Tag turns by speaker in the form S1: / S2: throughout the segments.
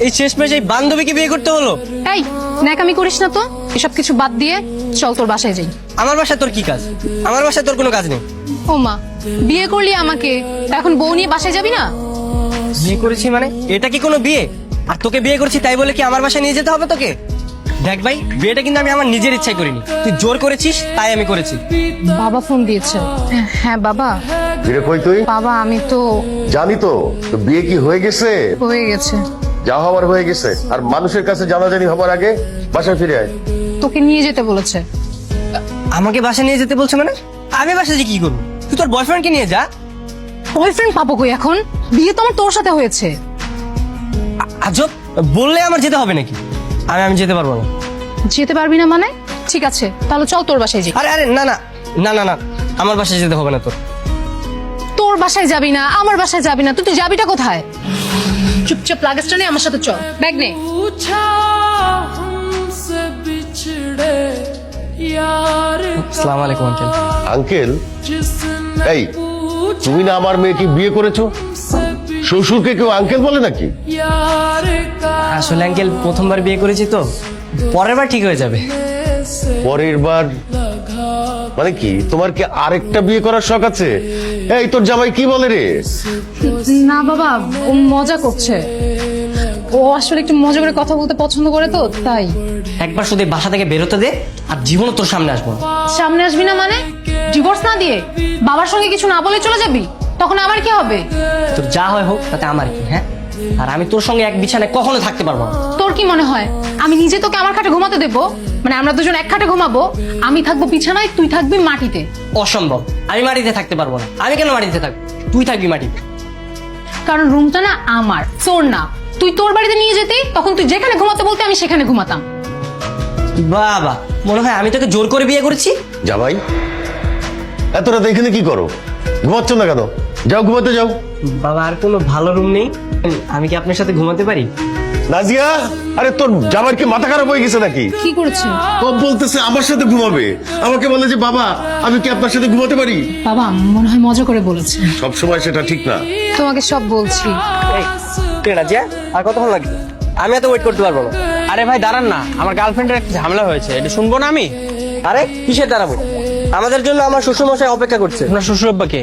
S1: এই শেষমেশ এই বান্ধবীকে বিয়ে করতে হলো?
S2: এই ন্যাকামি করিস না তো, এসব কিছু বাদ দিয়ে চল তোর বাসায় যাই।
S1: আমার বাসায় তোর কি কাজ? আমার বাসায় তোর কোনো কাজ নেই।
S2: ও মা, বিয়ে করলি আমাকে, এখন বউ নিয়ে বাসায় যাবি না?
S1: বিয়ে করেছি মানে এটা কি কোনো বিয়ে? আর তোকে বিয়ে করেছি তাই বলে কি আমার বাসায় নিয়ে যেতে হবে তোকে? দেখ ভাই, বিয়েটা কিন্তু আমি আমার নিজের ইচ্ছায় করিনি, তুই জোর করেছিস তাই আমি করেছি।
S2: বাবা ফোন দিয়েছে। হ্যাঁ বাবা।
S3: ফিরে কই তুই?
S2: বাবা আমি তো
S3: জানি তো, তো বিয়ে কি হয়ে গেছে?
S2: হয়ে গেছে।
S3: যা হওয়ার হয়ে গেছে, আর মানুষের কাছে জানাজানি হবার আগে বাসায় ফিরে আয়।
S2: তোকে নিয়ে যেতে বলেছে।
S1: আমাকে বাসায় নিয়ে যেতে বলছে মানে? আমি বাসায় যে কি করবো? তুই তোর বয়ফ্রেন্ডকে নিয়ে যা।
S2: বয়ফ্রেন্ড পাবো কই এখন? বিয়ে তো আমার তোর সাথে হয়েছে।
S1: আজব, বললে আমার যেতে হবে নাকি? আমি যেতে পারবো না।
S2: যেতে পারবি না মানে? ঠিক আছে তাহলে চল তোর বাসায় যাই।
S1: আরে আরে না না না না না, আমার বাসায় যেতে হবে না তোর।
S2: তোর বাসায় যাবি না, আমার বাসায় যাবি না, তুই যাবিটা কোথায়? চুপচাপ লাগেজটা নে, আমার সাথে চল। ব্যাগ নে।
S1: আসসালামু আলাইকুম আঙ্কেল।
S3: আঙ্কেল? এই, তুমি না আমার মেয়েকে বিয়ে করেছো? শ্বশুরকে কেউ আঙ্কেল বলে নাকি?
S1: আসলে আঙ্কেল প্রথমবার বিয়ে করেছি তো, পরের বার ঠিক হয়ে যাবে।
S3: পরের বার মানে কি? তোমার কি আরেকটা বিয়ে করার শখ আছে? এই, তোর জামাই কি বলে রে?
S2: না বাবা, ও মজা করছে। ও আসলে একটু মজা করে কথা বলতে পছন্দ করে তো তাই।
S1: একবার শুধু এই বাসা থেকে বেরোতে দে, আর জীবনও তোর সামনে আসবো না।
S2: সামনে আসবি না মানে? ডিভোর্স না দিয়ে বাবার সঙ্গে কিছু না বলে চলে যাবি? তখন আমার কি হবে?
S1: তোর যা হয় হোক, তাতে আমার কি? হ্যাঁ, আর আমি তোর সঙ্গে এক বিছানায় কখনো থাকতে পারবো না।
S2: তোর কি মনে হয় আমি নিজে তোকে আমার খাটে ঘুমাতে দেবো? মানে আমরা দুজন এক খাটে ঘুমাবো, আমি থাকবো বিছানায়, তুই থাকবি মাটিতে।
S1: অসম্ভব, আমি মাটিতে থাকতে পারবো না। আমি কেন মাটিতে থাকবো? তুই থাকবি মাটিতে।
S2: কারণ রুমটা না আমার, তোর না। তুই তোর বাড়িতে নিয়ে যেতে, তখন তুই যেখানে ঘুমাতে বলতে আমি সেখানে ঘুমাতাম।
S1: বাবা, মনে হয় আমি তোকে জোর করে বিয়ে করেছি।
S3: জামাই, এত রাত এখানে কি করো? ঘুমাচ্ছ না কেন? যাও, ঘুমাতে যাও।
S1: বাবা, আর কোনো ভালো রুম নেই? আমি কি আপনার সাথে ঘুমাতে পারি?
S3: নাজিয়া, আরে তোর জামাইয়ের কি মাথা খারাপ হয়ে গেছে নাকি?
S2: কি করেছে?
S3: ও বলতেছে আমার সাথে ঘুমাবে, আমাকে বলে যে বাবা আমি কি আপনার সাথে ঘুমাতে পারি?
S2: বাবা মনে হয় মজা করে বলেছে।
S3: সব সময় সেটা ঠিক না।
S2: তোমাকে সব বলছি।
S1: এই, তুই না যা, আর কতক্ষণ লাগবে? আমি এত ওয়েট করতে পারবো না।
S4: আরে ভাই দাঁড়ান না, আমার গার্লফ্রেন্ডের একটা ঝামেলা হয়েছে, এটা শুনবো না আমি?
S1: আরে কিসের দাঁড়াবো? আমাদের জন্য আমার শ্বশুরমশাই অপেক্ষা করছে।
S4: আপনার শ্বশুর আব্বাকে?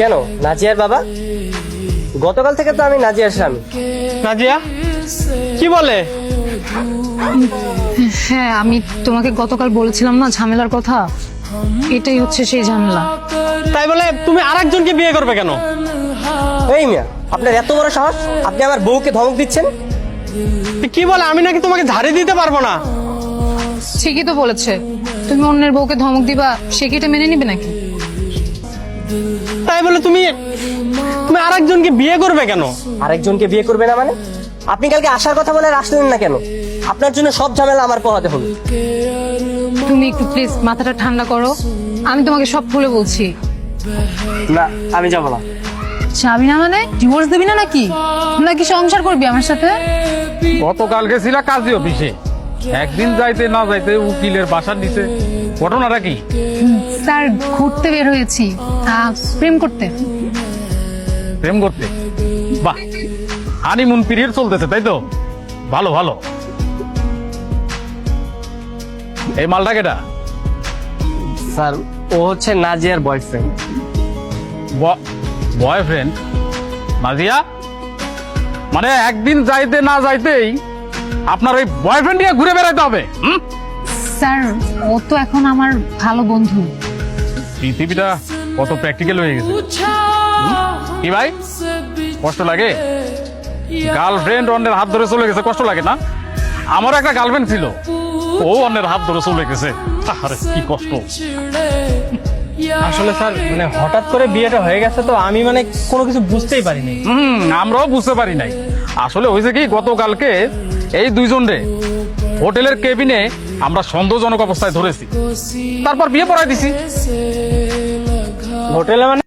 S1: কেন, নাজিয়ার বাবা? গতকাল থেকে তো আমি নাজিয়ার স্বামী।
S4: নাজিয়া কি বলে?
S2: হ্যাঁ, আমি তোমাকে গতকাল বলেছিলাম না ঝামেলার কথা, এটাই হচ্ছে সেই ঝামেলা।
S4: তাই বলে তুমি আরেকজনকে বিয়ে করবে কেন?
S1: এই মিয়া, আপনার এত বড় সাহস, আপনি আমার বউকে ধমক দিচ্ছেন?
S4: কি বলে? আমি নাকি তোমাকে ঝাড়ি দিতে পারবো না?
S2: ঠিকই তো বলেছে। তুমি অন্যের বউকে ধমক দিবা, সে কি এটা মেনে নিবে নাকি?
S4: তাই বলে তুমি তুমি আরেকজনকে বিয়ে করবে কেন?
S1: আরেকজনকে বিয়ে করবে না মানে? আপনি কালকে আসার কথা বলে আর আসলেন না কেন? আপনার জন্য সব ঝামেলা আমার পোহাতে হলো।
S2: তুমি একটু প্লিজ মাথাটা ঠান্ডা করো, আমি তোমাকে সব খুলে বলছি।
S1: না, আমি যাবো না।
S2: যাবি না মানে? ডিভোর্স দিবি না নাকি? নাকি সংসার করবি আমার সাথে?
S5: গতকাল গেছিলা কাজী অফিসে, একদিন যাইতে না যাইতে উকিলের বাসার নিচে, ঘটনাটা কি?
S2: স্যার ঘুরতে বের হয়েছি, প্রেম করতে।
S5: প্রেম করতে? বাহ, হানিমুন পিরিয়ড চলতেছে তাই তো? ভালো ভালো। এই মালটা কেটা?
S1: স্যার, ও হচ্ছে নাজিয়ার বয়ফ্রেন্ড।
S5: বয়ফ্রেন্ড? নাজিয়া, মানে একদিন যাইতে না যাইতেই আপনার ওই বয়ফ্রেন্ড নিয়ে ঘুরে বেড়াইতে হবে?
S2: স্যার ও তো এখন আমার ভালো বন্ধু।
S5: পৃথিবীটা কত প্র্যাকটিক্যাল হয়ে গেছে। কি ভাই, কষ্ট লাগে? গার্লফ্রেন্ড অন্যের হাত ধরে চলে গেছে, কষ্ট লাগে না? আমার একটা গার্লফ্রেন্ড ছিল, ও অন্যের হাত ধরে চলে গেছে, আরে কি কষ্ট।
S4: আসলে স্যার মানে হঠাৎ করে বিয়েটা হয়ে গেছে তো আমি মানে কোনো কিছু বুঝতেই পারিনি।
S5: আমরাও বুঝতে পারি নাই। আসলে হয়েছে কি, গতকালকে এই দুইজনরে হোটেলের কেবিনে আমরা সন্দেহজনক অবস্থায় ধরেছি, তারপর বিয়ে পড়াই দিছি।
S4: হোটেলে মানে?